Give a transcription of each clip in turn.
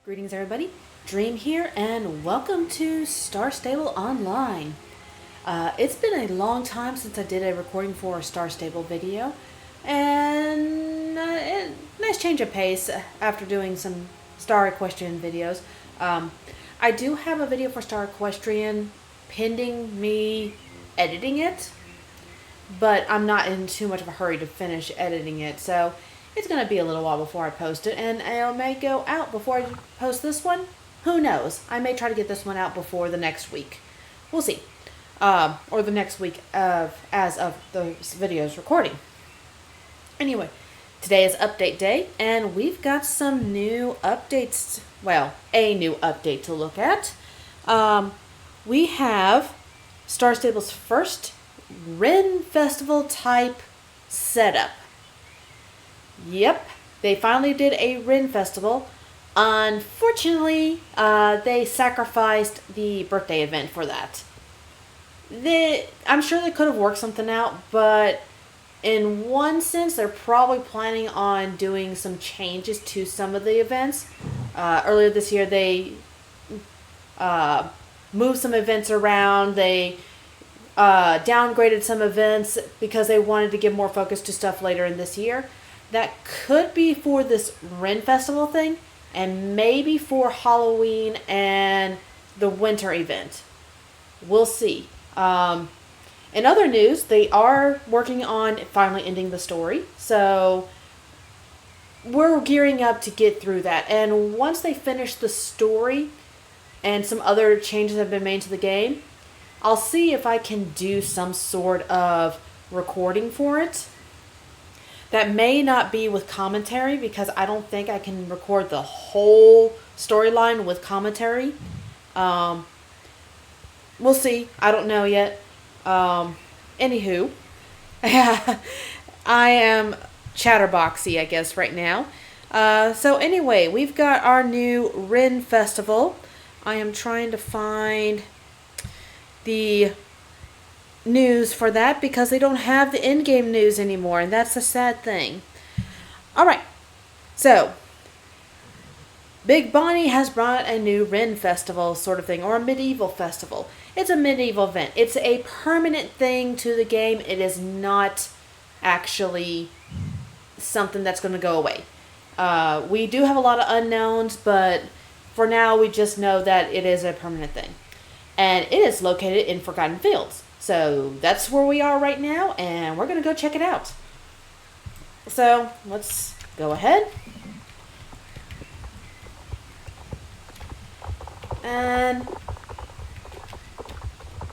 Greetings everybody, Dream here and welcome to Star Stable Online. It's been a long time since I did a recording for a Star Stable video and nice change of pace after doing some Star Equestrian videos. I do have a video for Star Equestrian pending me editing it, but I'm not in too much of a hurry to finish editing it, so it's going to be a little while before I post it, and it may go out before I post this one. Who knows? I may try to get this one out before the next week. We'll see. Or the next week as of the video's recording. Anyway, today is update day, and we've got some new updates. Well, a new update to look at. We have Star Stable's first Ren Festival type setup. Yep, they finally did a Ren Festival. Unfortunately, they sacrificed the birthday event for that. I'm sure they could have worked something out, but in one sense, they're probably planning on doing some changes to some of the events. Earlier this year, they moved some events around. They downgraded some events because they wanted to give more focus to stuff later in this year. That could be for this Ren Festival thing, and maybe for Halloween and the winter event. We'll see. In other news, they are working on finally ending the story, so we're gearing up to get through that. And once they finish the story and some other changes have been made to the game, I'll see if I can do some sort of recording for it. That may not be with commentary, because I don't think I can record the whole storyline with commentary. We'll see. I don't know yet. Anywho, I am chatterboxy, I guess, right now. So anyway, we've got our new Ren Festival. I am trying to find the news for that because they don't have the in-game news anymore, and that's a sad thing. Alright, so Big Bonnie has brought a new Ren Festival sort of thing, or a medieval festival. It's a medieval event. It's a permanent thing to the game. It is not actually something that's going to go away. We do have a lot of unknowns, but for now we just know that it is a permanent thing. And it is located in Forgotten Fields. So that's where we are right now, and we're going to go check it out. So let's go ahead. And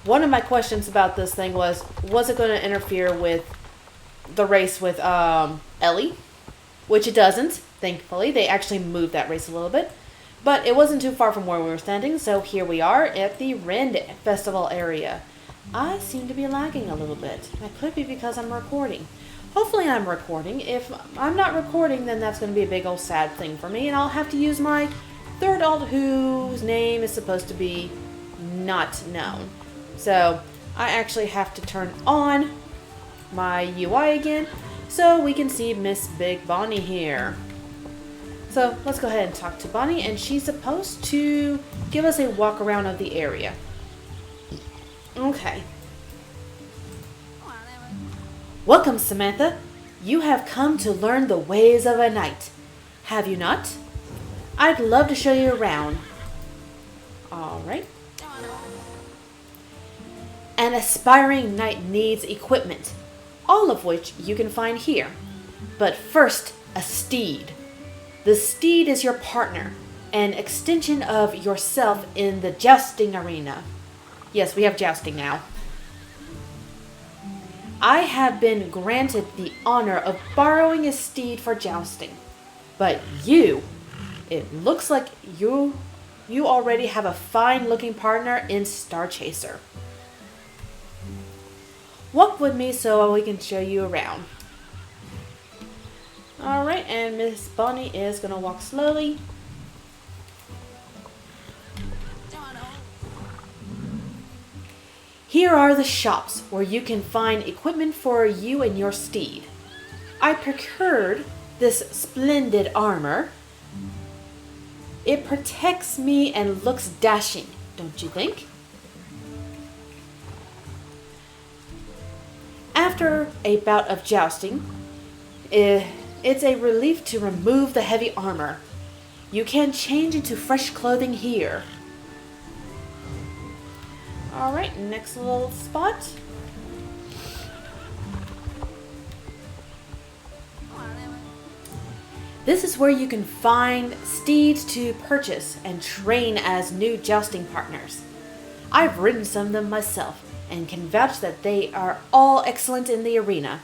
one of my questions about this thing was it going to interfere with the race with Ellie? Which it doesn't, thankfully. They actually moved that race a little bit. But it wasn't too far from where we were standing, so here we are at the Ren Festival area. I seem to be lagging a little bit. That could be because I'm recording. Hopefully I'm recording. If I'm not recording, then that's going to be a big old sad thing for me, and I'll have to use my third alt whose name is supposed to be not known. So I actually have to turn on my UI again so we can see Miss Big Bonnie here. So let's go ahead and talk to Bonnie, and she's supposed to give us a walk around of the area. Okay. Welcome, Samantha. You have come to learn the ways of a knight, have you not? I'd love to show you around. Alright. An aspiring knight needs equipment, all of which you can find here. But first, a steed. The steed is your partner, an extension of yourself in the jousting arena. Yes, we have jousting now. I have been granted the honor of borrowing a steed for jousting. But it looks like you already have a fine-looking partner in Star Chaser. Walk with me so we can show you around. Alright, and Miss Bonnie is going to walk slowly. Here are the shops where you can find equipment for you and your steed. I procured this splendid armor It protects me and looks dashing, don't you think? After a bout of jousting, it's a relief to remove the heavy armor. You can change into fresh clothing here. Alright, next little spot. This is where you can find steeds to purchase and train as new jousting partners. I've ridden some of them myself and can vouch that they are all excellent in the arena.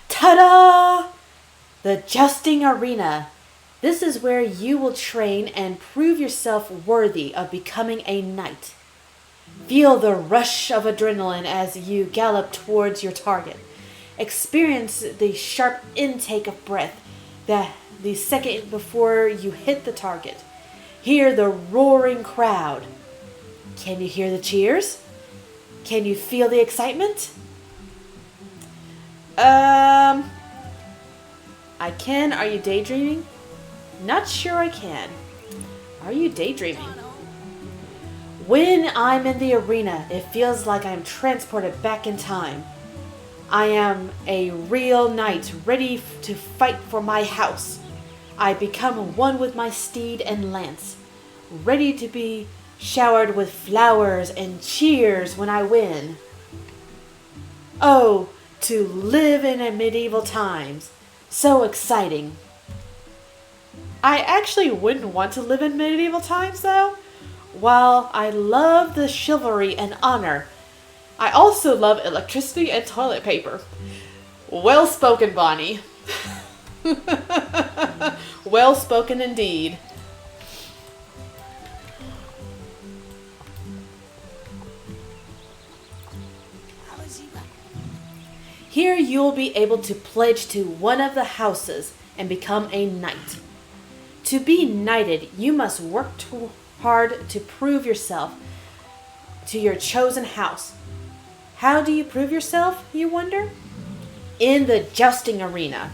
Ta-da! The Jousting Arena. This is where you will train and prove yourself worthy of becoming a knight. Feel the rush of adrenaline as you gallop towards your target. Experience the sharp intake of breath the second before you hit the target. Hear the roaring crowd. Can you hear the cheers? Can you feel the excitement? I can. Are you daydreaming? Not sure I can. Are you daydreaming? When I'm in the arena, it feels like I'm transported back in time. I am a real knight, ready to fight for my house. I become one with my steed and lance, ready to be showered with flowers and cheers when I win. Oh, to live in a medieval times. So exciting. I actually wouldn't want to live in medieval times, though. While I love the chivalry and honor, I also love electricity and toilet paper. Well spoken, Bonnie. Well spoken indeed. Here you'll be able to pledge to one of the houses and become a knight. To be knighted, you must work too hard to prove yourself to your chosen house. How do you prove yourself, you wonder? In the jousting arena.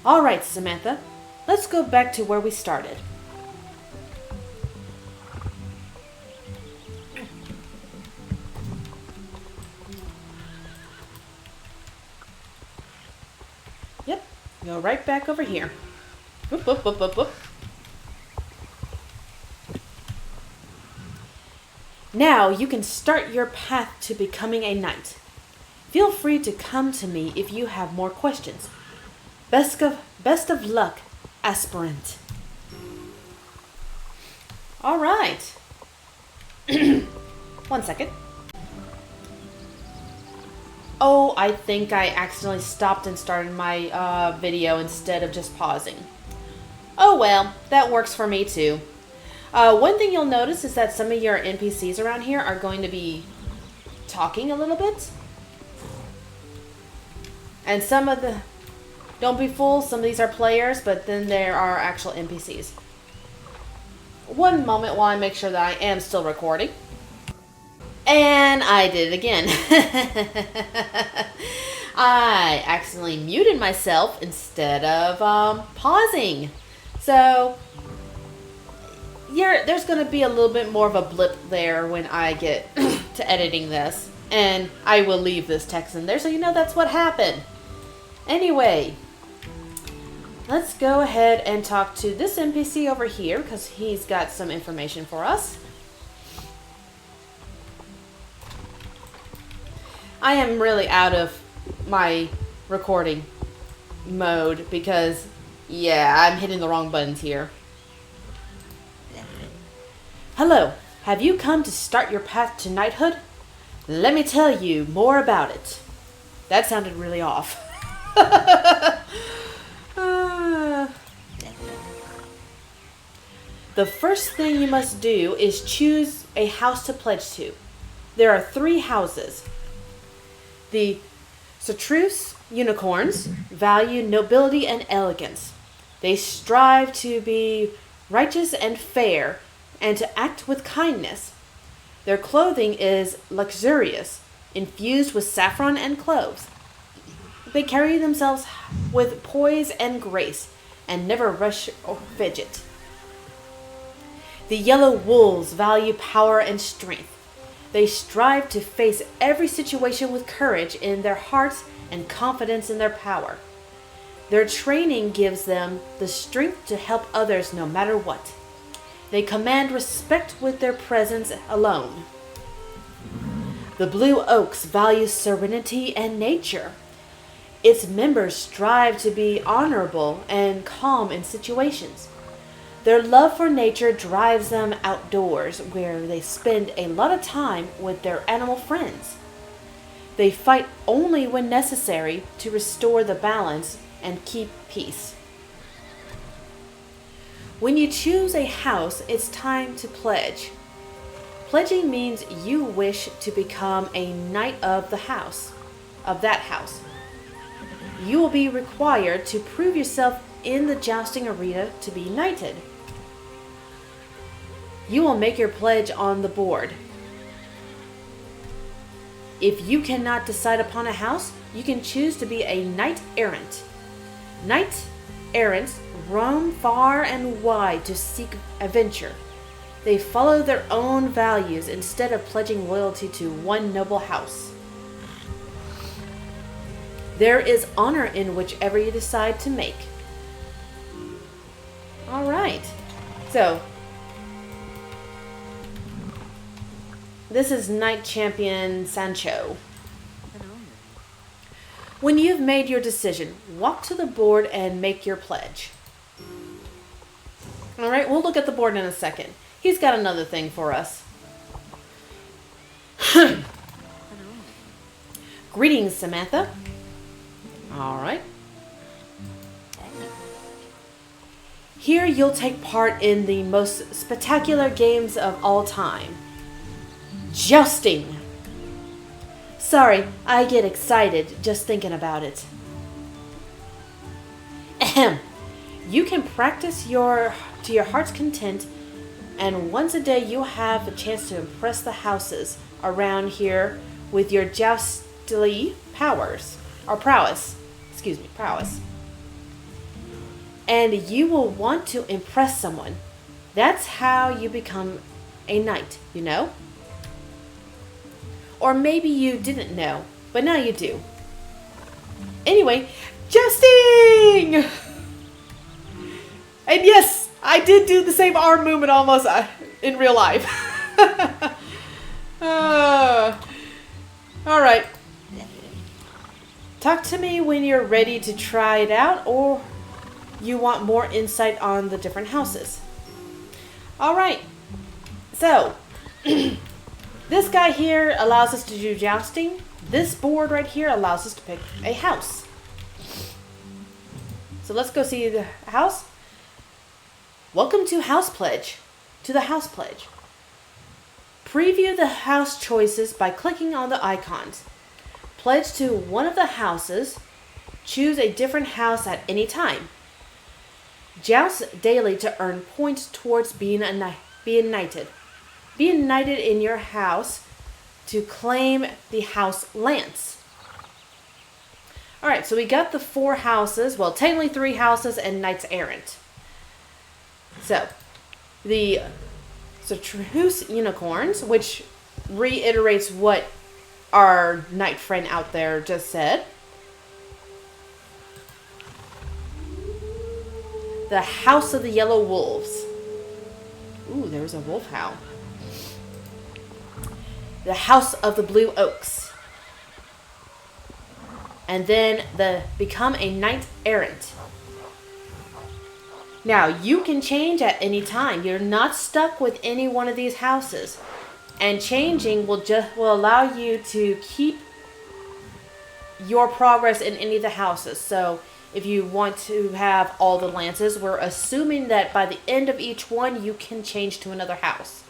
All right, Samantha, let's go back to where we started. Yep, go right back over here. Whoop, whoop, whoop, whoop, whoop. Now you can start your path to becoming a knight. Feel free to come to me if you have more questions. Best of luck, aspirant. All right. 1 second. Oh, I think I accidentally stopped and started my video instead of just pausing. Oh well, that works for me too. One thing you'll notice is that some of your NPCs around here are going to be talking a little bit. And some of the... Don't be fooled, some of these are players, but then there are actual NPCs. One moment while I make sure that I am still recording. And I did it again. I accidentally muted myself instead of pausing. So, there's going to be a little bit more of a blip there when I get to editing this. And I will leave this text in there so you know that's what happened. Anyway, let's go ahead and talk to this NPC over here because he's got some information for us. I am really out of my recording mode because, yeah, I'm hitting the wrong buttons here. Hello, have you come to start your path to knighthood? Let me tell you more about it. That sounded really off. The first thing you must do is choose a house to pledge to. There are 3 houses. The Cerise unicorns value nobility and elegance. They strive to be righteous and fair and to act with kindness. Their clothing is luxurious, infused with saffron and cloves. They carry themselves with poise and grace, and never rush or fidget. The yellow wolves value power and strength. They strive to face every situation with courage in their hearts and confidence in their power. Their training gives them the strength to help others no matter what. They command respect with their presence alone. The Blue Oaks value serenity and nature. Its members strive to be honorable and calm in situations. Their love for nature drives them outdoors, where they spend a lot of time with their animal friends. They fight only when necessary to restore the balance and keep peace. When you choose a house, it's time to pledge. Pledging means you wish to become a knight of the house, of that house. You will be required to prove yourself in the jousting arena to be knighted. You will make your pledge on the board. If you cannot decide upon a house, you can choose to be a knight errant. Knight errants roam far and wide to seek adventure. They follow their own values instead of pledging loyalty to one noble house. There is honor in whichever you decide to make. All right. So, this is Knight Champion Sancho. When you've made your decision, walk to the board and make your pledge. All right, we'll look at the board in a second. He's got another thing for us. Greetings, Samantha. All right. Here you'll take part in the most spectacular games of all time. Jousting. Sorry, I get excited just thinking about it. Ahem. You can practice to your heart's content, and once a day you'll have a chance to impress the houses around here with your joustly prowess. And you will want to impress someone. That's how you become a knight, you know? Or maybe you didn't know, but now you do. Anyway, jousting! And yes, I did do the same arm movement almost in real life. All right. Talk to me when you're ready to try it out, or you want more insight on the different houses. All right. So, this guy here allows us to do jousting. This board right here allows us to pick a house. So let's go see the house. Welcome to House Pledge. To the House Pledge. Preview the house choices by clicking on the icons. Pledge to one of the houses. Choose a different house at any time. Joust daily to earn points towards being knighted. Be knighted in your house to claim the house lance. Alright, so we got the 4 houses. Well, technically 3 houses and knights errant. So, the Cerise unicorns, which reiterates what our knight friend out there just said. The House of the Yellow Wolves. Ooh, there's a wolf howl. The House of the Blue Oaks. And then the Become a Knight Errant. Now, you can change at any time. You're not stuck with any one of these houses. And changing will allow you to keep your progress in any of the houses. So, if you want to have all the lances, we're assuming that by the end of each one, you can change to another house.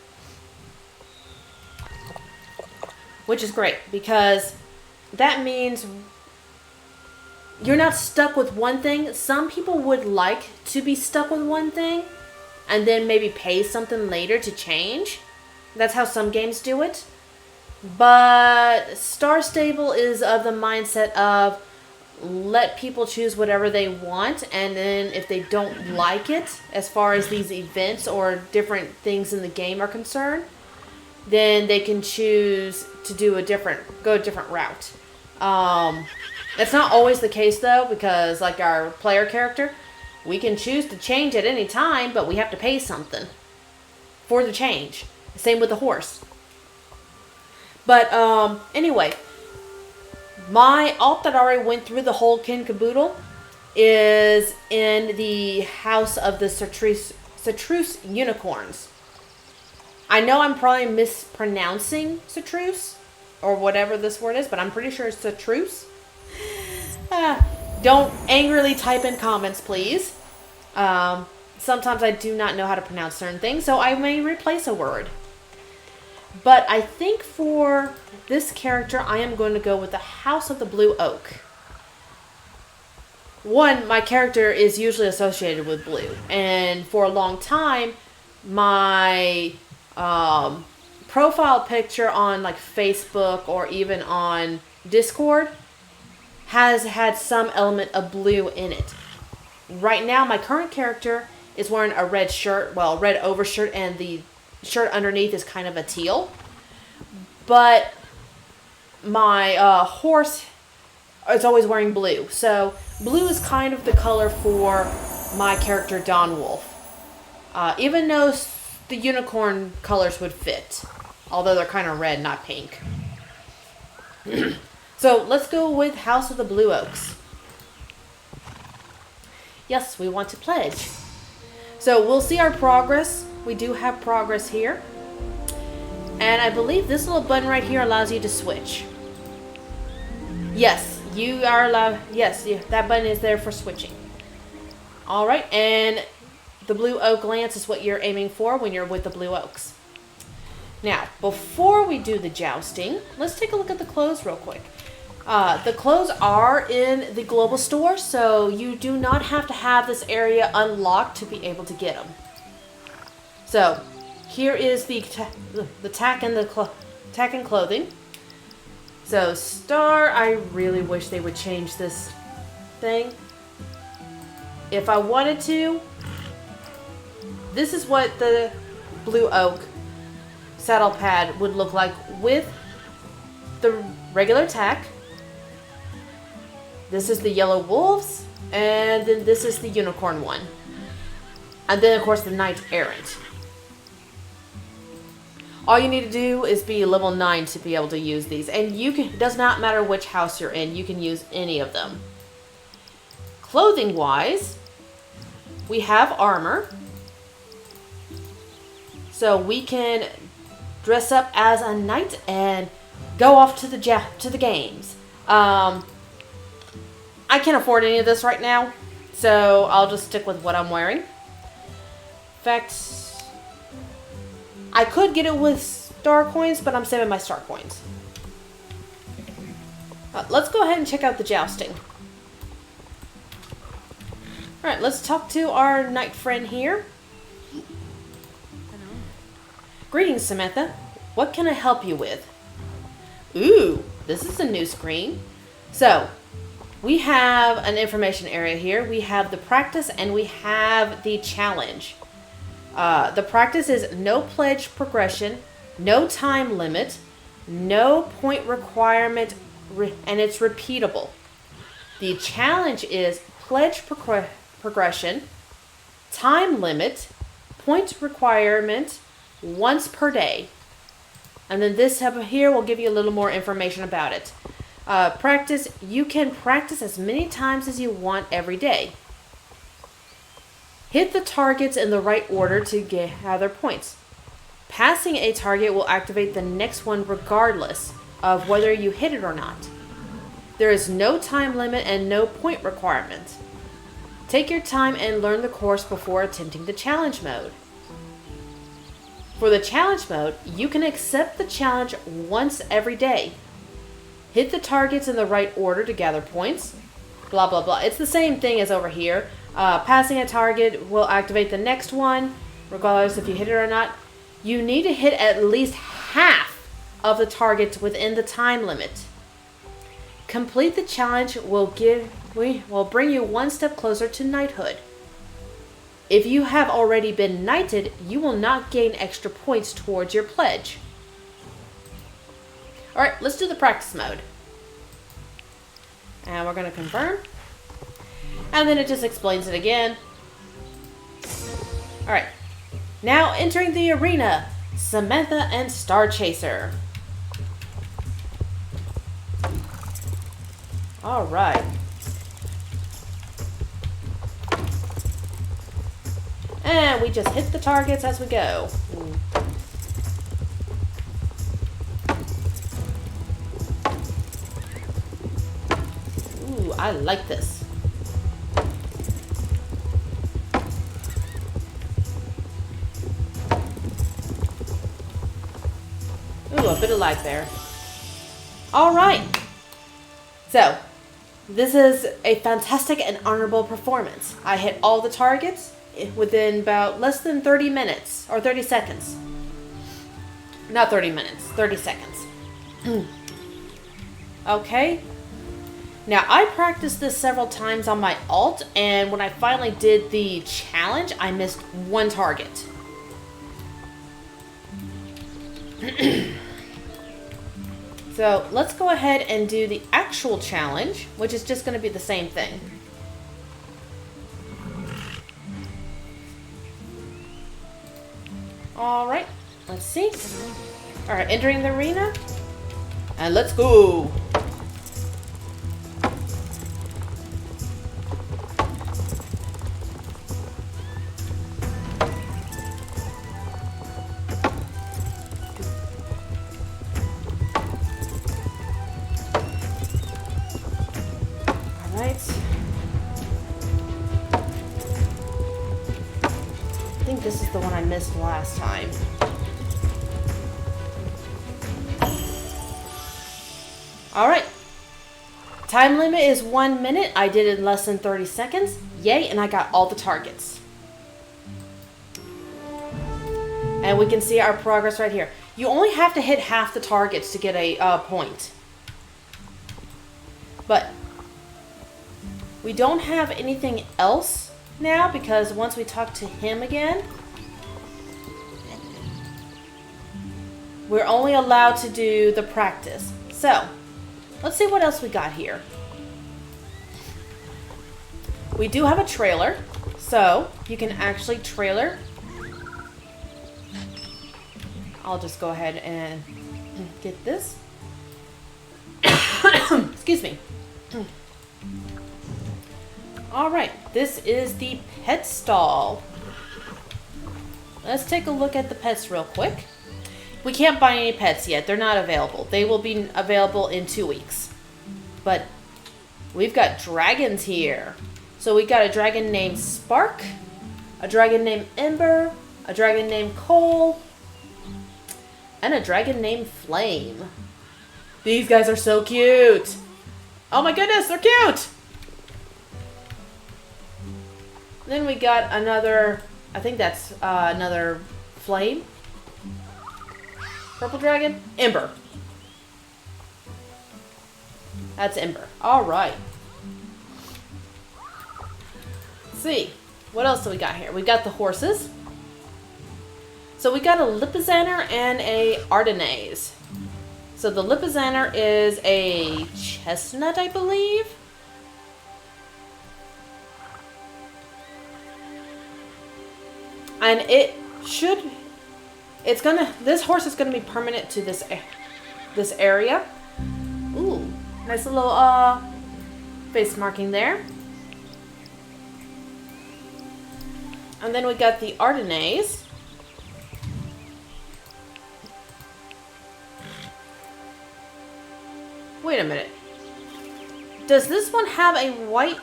Which is great, because that means you're not stuck with one thing. Some people would like to be stuck with one thing and then maybe pay something later to change. That's how some games do it. But Star Stable is of the mindset of let people choose whatever they want, and then if they don't like it, as far as these events or different things in the game are concerned, then they can choose to go a different route. That's not always the case though, because like our player character, we can choose to change at any time, but we have to pay something for the change. Same with the horse. But anyway, my alt that already went through the whole kit and caboodle is in the house of the Cerise unicorns. I know I'm probably mispronouncing Cerise or whatever this word is, but I'm pretty sure it's Cerise. Don't angrily type in comments, please. Sometimes I do not know how to pronounce certain things, so I may replace a word. But I think for this character, I am going to go with the House of the Blue Oak. One, my character is usually associated with blue. And for a long time, my profile picture on like Facebook or even on Discord has had some element of blue in it. Right now, my current character is wearing a red shirt, well, red overshirt, and the shirt underneath is kind of a teal. But my horse is always wearing blue. So blue is kind of the color for my character Dawn Wolf. Even though the unicorn colors would fit. Although they're kind of red, not pink. So let's go with House of the Blue Oaks. Yes, we want to pledge. So we'll see our progress. We do have progress here. And I believe this little button right here allows you to switch. Yes, you are allowed. Yes, that button is there for switching. Alright, and the Blue Oak Lance is what you're aiming for when you're with the Blue Oaks. Now, before we do the jousting, let's take a look at the clothes real quick. The clothes are in the global store, so you do not have to have this area unlocked to be able to get them. So, here is the tack and clothing. So, Star, I really wish they would change this thing. If I wanted to, this is what the Blue Oak saddle pad would look like with the regular tack. This is the Yellow Wolves, and then this is the Unicorn one. And then, of course, the Knight Errant. All you need to do is be level 9 to be able to use these. And it does not matter which house you're in, you can use any of them. Clothing-wise, we have armor. So we can dress up as a knight and go off to the games. I can't afford any of this right now, so I'll just stick with what I'm wearing. In fact, I could get it with star coins, but I'm saving my star coins. Let's go ahead and check out the jousting. Alright, let's talk to our knight friend here. Greetings, Samantha. What can I help you with? Ooh, this is a new screen. So, we have an information area here. We have the practice and we have the challenge. The practice is no pledge progression, no time limit, no point requirement, and it's repeatable. The challenge is pledge progression, time limit, point requirement, once per day. And then this up here will give you a little more information about it. Practice, you can practice as many times as you want every day. Hit the targets in the right order to gather points. Passing a target will activate the next one regardless of whether you hit it or not. There is no time limit and no point requirement. Take your time and learn the course before attempting the challenge mode. For the challenge mode, you can accept the challenge once every day. Hit the targets in the right order to gather points. Blah, blah, blah. It's the same thing as over here. Passing a target will activate the next one, regardless if you hit it or not. You need to hit at least half of the targets within the time limit. Complete the challenge will bring you one step closer to knighthood. If you have already been knighted, you will not gain extra points towards your pledge. Alright, let's do the practice mode. And we're going to confirm. And then it just explains it again. Alright. Now entering the arena, Samantha and Star Chaser. Alright. And we just hit the targets as we go. Ooh, I like this. Ooh, a bit of lag there. Alright. So, this is a fantastic and honorable performance. I hit all the targets within about less than 30 minutes, or 30 seconds. Not 30 minutes, 30 seconds. Okay. Now, I practiced this several times on my alt, and when I finally did the challenge, I missed one target. So, let's go ahead and do the actual challenge, which is just going to be the same thing. Alright, let's see. Alright, entering the arena. And let's go! Alright. I think this is the one I missed last time. Alright. Time limit is 1 minute. I did it in less than 30 seconds. Yay, and I got all the targets. And we can see our progress right here. You only have to hit half the targets to get a point. But we don't have anything else now because once we talk to him again, we're only allowed to do the practice. So, let's see what else we got here. We do have a trailer, so you can actually trailer. I'll just go ahead and get this. Excuse me. Alright, this is the pet stall. Let's take a look at the pets real quick. We can't buy any pets yet. They're not available. They will be available in 2 weeks. But we've got dragons here. So we got a dragon named Spark, a dragon named Ember, a dragon named Coal, and a dragon named Flame. These guys are so cute. Oh my goodness, they're cute. Then we got another, I think that's another Flame. Purple dragon? Ember. That's Ember. Alright. Let's see. What else do we got here? We got the horses. So we got a Lipizzaner and a Ardennes. So the Lipizzaner is a chestnut, I believe. And this horse is gonna be permanent to this area. Ooh, nice little face marking there. And then we got the Ardennes. Wait a minute. Does this one have a white?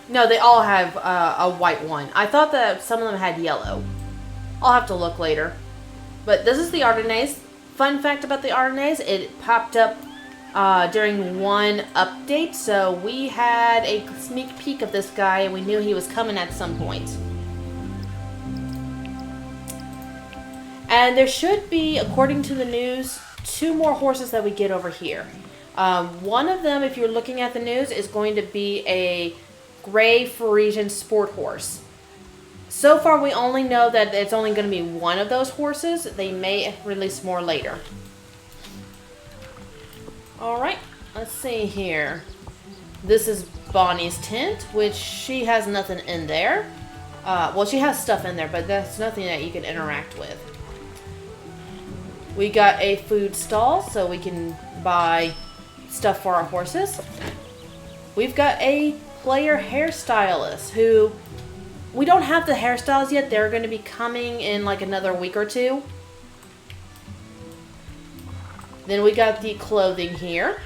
No, they all have a white one. I thought that some of them had yellow. I'll have to look later. But this is the Ardennes. Fun fact about the Ardennes, it popped up during one update. So we had a sneak peek of this guy and we knew he was coming at some point. And there should be, according to the news, 2 more horses that we get over here. One of them, if you're looking at the news, is going to be a gray Frisian sport horse. So far, we only know that it's only going to be one of those horses. They may release more later. Alright, let's see here. This is Bonnie's tent, which she has nothing in there. Well, she has stuff in there, but that's nothing that you can interact with. We got a food stall, so we can buy stuff for our horses. We've got a player hairstylist who... We don't have the hairstyles yet. They're going to be coming in like another week or 2. Then we got the clothing here.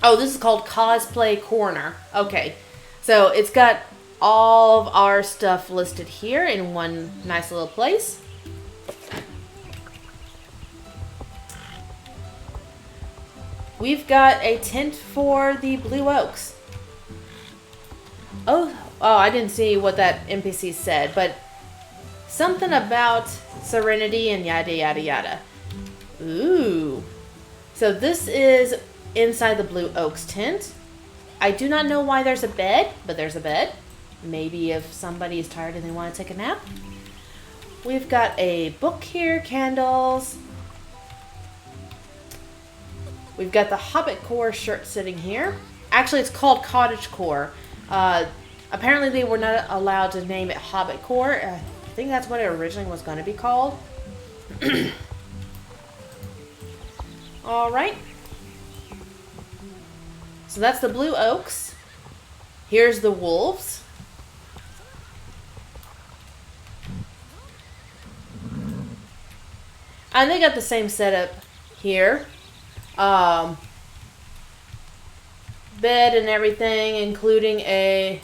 Oh, this is called Cosplay Corner. Okay. So it's got all of our stuff listed here in one nice little place. We've got a tent for the Blue Oaks. Oh, I didn't see what that NPC said, but something about serenity and yada yada yada. Ooh. So this is inside the Blue Oaks tent. I do not know why there's a bed, but there's a bed. Maybe if somebody is tired and they want to take a nap. We've got a book here, candles. We've got the Hobbit Core shirt sitting here. Actually, it's called Cottage Core. Apparently, they were not allowed to name it Hobbit Core. I think that's what it originally was going to be called. Alright. So that's the Blue Oaks. Here's the Wolves. And they got the same setup here. Bed and everything, including it's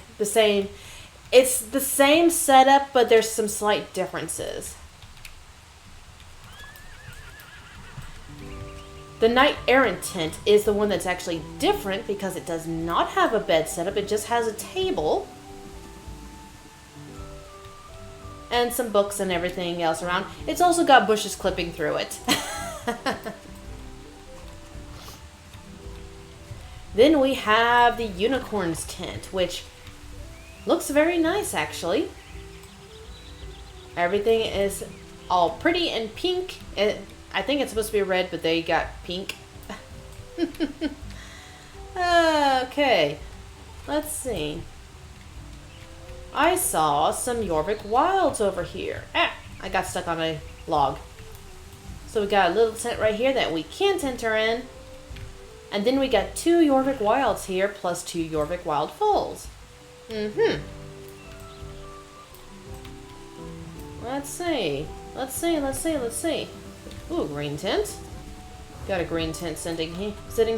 the same setup, but there's some slight differences. The Knight Errant tent is the one that's actually different because it does not have a bed setup. It just has a table and some books and everything else around. It's also got bushes clipping through it. Then we have the Unicorns tent, which looks very nice, actually. Everything is all pretty and pink. I think it's supposed to be red, but they got pink. Okay, let's see. I saw some Jorvik Wilds over here. I got stuck on a log. So we got a little tent right here that we can't enter in. And then we got 2 Jorvik Wilds here, plus 2 Jorvik Wild Foals. Let's see. Ooh, green tent. Got a green tent sitting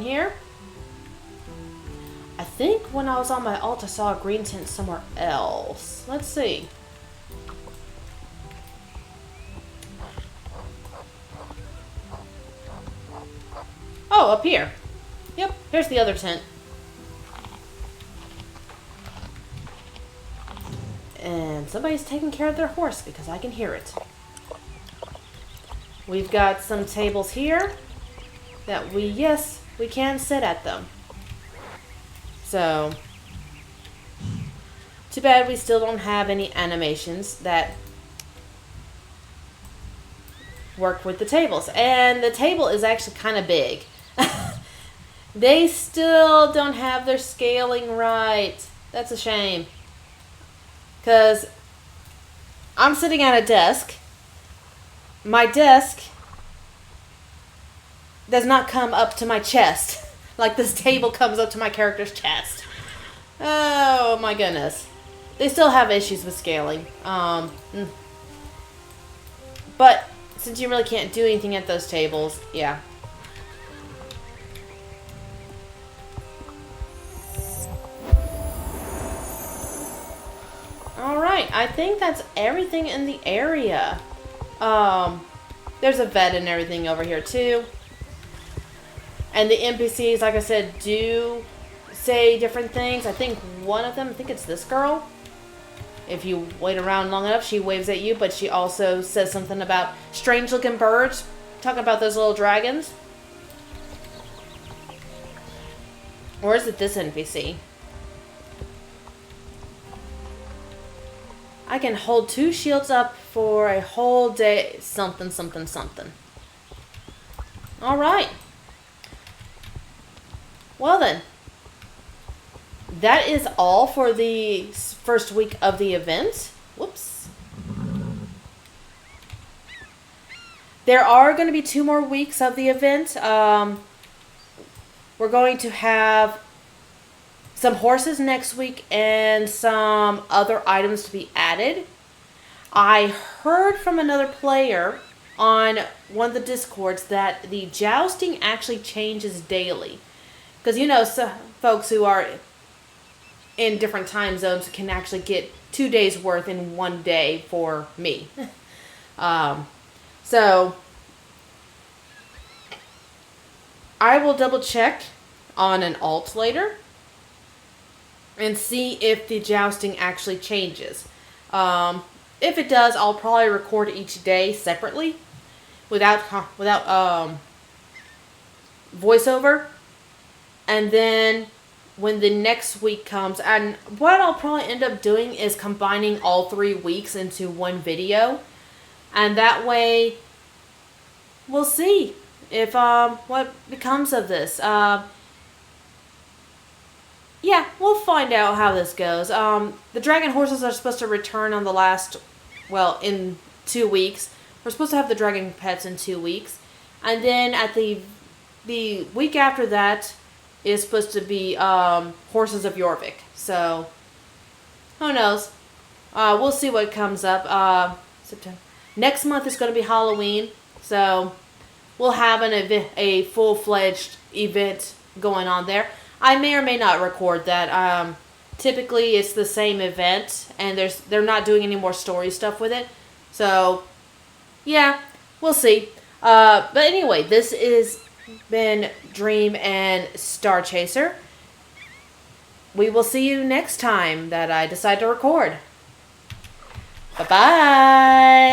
here. I think when I was on my alt, I saw a green tent somewhere else. Let's see. Oh, up here. Yep, here's the other tent. And somebody's taking care of their horse because I can hear it. We've got some tables here that we can sit at them. So, too bad we still don't have any animations that work with the tables. And the table is actually kind of big. They still don't have their scaling right. That's a shame. Because I'm sitting at a desk. My desk does not come up to my chest. Like this table comes up to my character's chest. Oh my goodness. They still have issues with scaling. But since you really can't do anything at those tables, yeah. Alright, I think that's everything in the area. There's a vet and everything over here too. And the NPCs, like I said, do say different things. I think one of them, I think it's this girl. if you wait around long enough, she waves at you, but she also says something about strange looking birds. Talking about those little dragons. Or is it this NPC? I can hold 2 shields up for a whole day. Something, something, something. Alright. Well then. That is all for the first week of the event. Whoops. There are going to be 2 more weeks of the event. We're going to have some horses next week and some other items to be added. I heard from another player on one of the Discords that the jousting actually changes daily. Because, you know, so folks who are in different time zones can actually get 2 days worth in 1 day for me. So I will double check on an alt later and see if the jousting actually changes. If it does, I'll probably record each day separately without voiceover. And then when the next week comes, and what I'll probably end up doing is combining all 3 weeks into one video. And that way, we'll see if what becomes of this. Yeah, we'll find out how this goes. The dragon horses are supposed to return on the last, well, in 2 weeks. We're supposed to have the dragon pets in 2 weeks. And then at the week after that is supposed to be Horses of Jorvik. So, who knows? We'll see what comes up. September. Next month is going to be Halloween. So, we'll have a full-fledged event going on there. I may or may not record that. Typically, it's the same event, and they're not doing any more story stuff with it. So, yeah, we'll see. But anyway, this has been Dream and Star Chaser. We will see you next time that I decide to record. Bye-bye.